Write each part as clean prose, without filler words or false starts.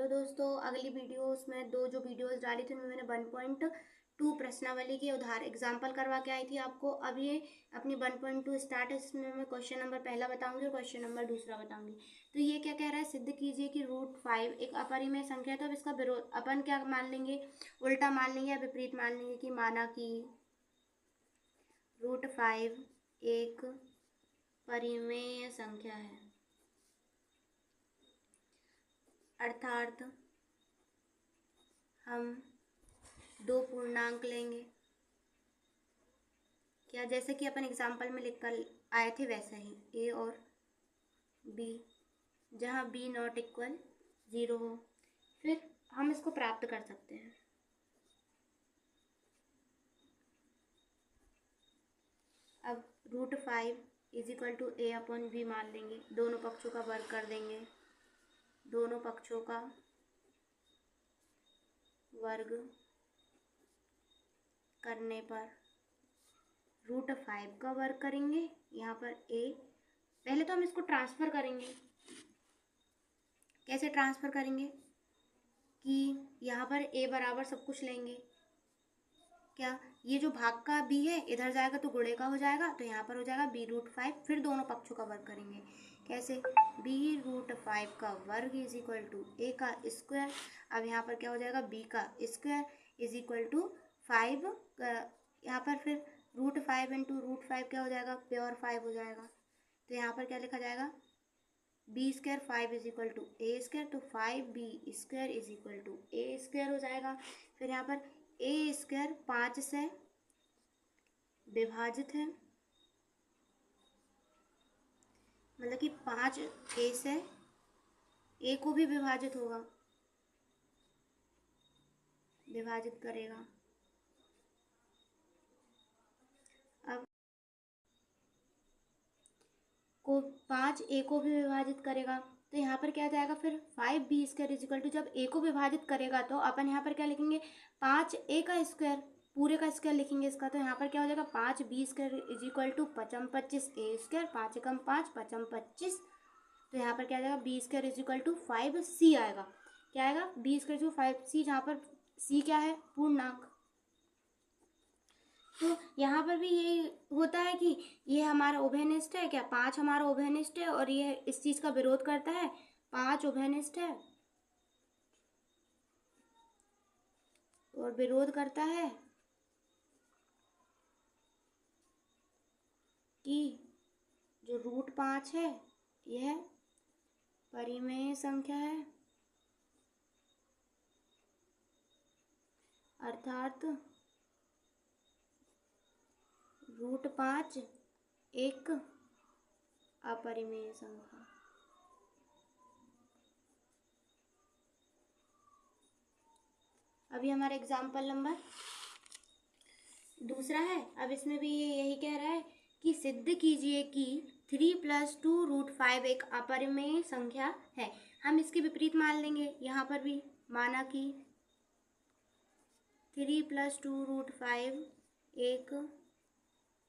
तो दोस्तों अगली वीडियोस में जो वीडियोस डाली थी उनमें मैंने 1.2 प्रश्नावली के उदाहरण एग्जाम्पल करवा के आई थी आपको। अब ये अपनी 1.2 स्टार्ट है, इसमें मैं क्वेश्चन नंबर पहला बताऊंगी और क्वेश्चन नंबर दूसरा बताऊंगी। तो ये क्या कह रहा है, सिद्ध कीजिए कि √5 एक अपरिमेय संख्या है। तो अब इसका विरोध अपन क्या मान लेंगे, उल्टा मान लेंगे या विपरीत मान लेंगे कि माना कि √5 एक परिमेय संख्या है, अर्थात हम दो पूर्णांक लेंगे। क्या, जैसे कि अपन एग्जाम्पल में लिख कर आए थे वैसा ही, ए और बी, जहाँ बी नॉट इक्वल 0 हो, फिर हम इसको प्राप्त कर सकते हैं। अब √5 is equal to a upon b मान लेंगे, दोनों पक्षों का वर्ग कर देंगे, दोनों पक्षों का वर्ग करने पर √5 का वर्ग करेंगे, यहाँ पर ए, पहले तो हम इसको ट्रांसफ़र करेंगे। कैसे ट्रांसफ़र करेंगे कि यहाँ पर ए बराबर सब कुछ लेंगे। क्या, ये जो भाग का बी है इधर जाएगा तो गुणे का हो जाएगा, तो यहाँ पर हो जाएगा b√5, फिर दोनों पक्षों का वर्ग करेंगे। कैसे, b√5 का वर्ग इज इक्वल टू ए का स्क्वायर। अब यहाँ पर क्या हो जाएगा, b का स्क्वायर इज इक्वल टू 5, यहाँ पर फिर √5 इंटू √5 क्या हो जाएगा, प्योर 5 हो जाएगा। तो यहाँ पर क्या लिखा जाएगा, b² 5 is equal to a², तो 5b² is equal to a² हो जाएगा। फिर यहाँ पर a² 5 से विभाजित है, मतलब कि 5 a से a को भी विभाजित होगा, विभाजित करेगा। अब को 5 a को भी विभाजित करेगा, तो यहाँ पर क्या जाएगा, फिर 5b² इज इक्वल टू, जब a को विभाजित करेगा तो अपन यहाँ पर क्या लिखेंगे, 5a का स्क्वायर, पूरे का स्क्वायर लिखेंगे इसका। तो यहाँ पर क्या हो जाएगा, 5b² is equal to 5 25 a², 5 एकम 5, 5 25। तो यहाँ पर क्या आ जाएगा, b² is equal to 5c आएगा। क्या आएगा, b² टू 5c, जहाँ पर c क्या है, पूर्णांक। तो यहाँ पर भी यही होता है कि ये हमारा उभयनिष्ठ है, क्या 5 हमारा उभयनिष्ठ है और ये इस चीज़ का विरोध करता है, 5 उभयनिष्ठ है और विरोध करता है कि जो √5 है यह परिमेय संख्या है, अर्थात √5 एक अपरिमेय संख्या। अभी हमारा एग्जाम्पल नंबर दूसरा है। अब इसमें भी ये यही कह रहा है कि सिद्ध कीजिए कि 3 + 2 √5 एक अपरिमेय संख्या है। हम इसके विपरीत मान लेंगे, यहाँ पर भी माना कि 3 + 2 √5 एक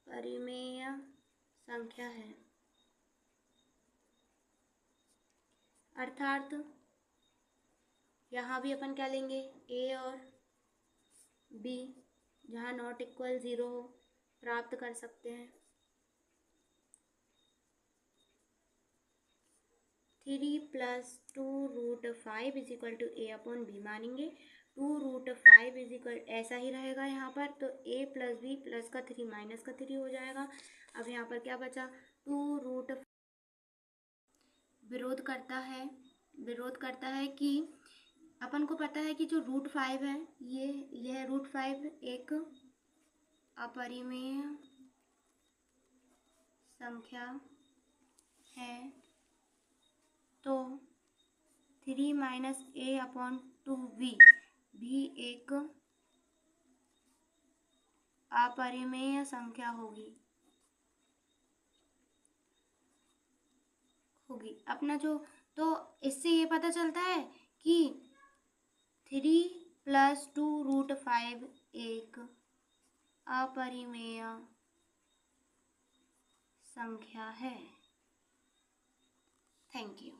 परिमेय संख्या है, अर्थात यहाँ भी अपन क्या लेंगे, a और b, जहाँ नॉट इक्वल 0 हो, प्राप्त कर सकते हैं। 3 + 2 √5 is equal to a upon b मानेंगे। 2 √5 इज इक्वल ऐसा ही रहेगा यहाँ पर, तो a + b प्लस का 3 माइनस का 3 हो जाएगा। अब यहाँ पर क्या बचा, 2 विरोध करता है कि अपन को पता है कि जो √5 है यह √5 एक अपरिमेय संख्या है, तो 3 - a अपॉन 2b भी एक अपरिमेय संख्या होगी अपना जो। तो इससे ये पता चलता है कि 3 + 2 √5 एक अपरिमेय संख्या है। Thank you.